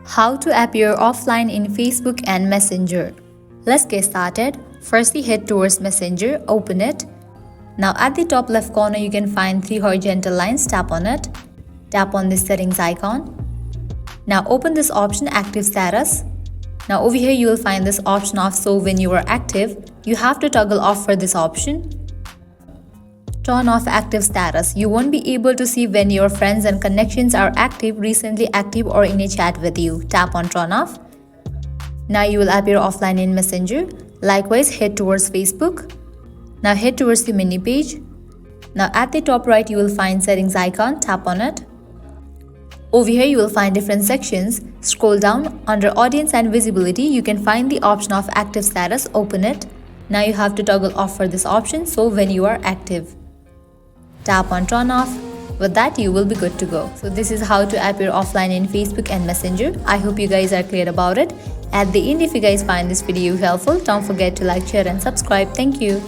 How to appear offline in Facebook and Messenger. Let's get started. Firstly, head towards Messenger, open it. Now at the top left corner, you can find 3 horizontal lines, tap on it. Tap on this settings icon. Now open this option, active status. Now over here you will find this option of show when you are active. You have to toggle off for this option. Turn off active status. You won't be able to see when your friends and connections are active, recently active or in a chat with you. Tap on turn off. Now you will appear offline in Messenger. Likewise, head towards Facebook. Now head towards the menu page. Now at the top right you will find settings icon, tap on it. Over here you will find different sections. Scroll down, under audience and visibility you can find the option of active status, open it. Now you have to toggle off for this option, so when you are active. Tap on turn off. With that you will be good to go. So this is how to appear offline in Facebook and Messenger. I hope you guys are clear about it. At the end, if you guys find this video helpful, don't forget to like, share and subscribe. Thank you.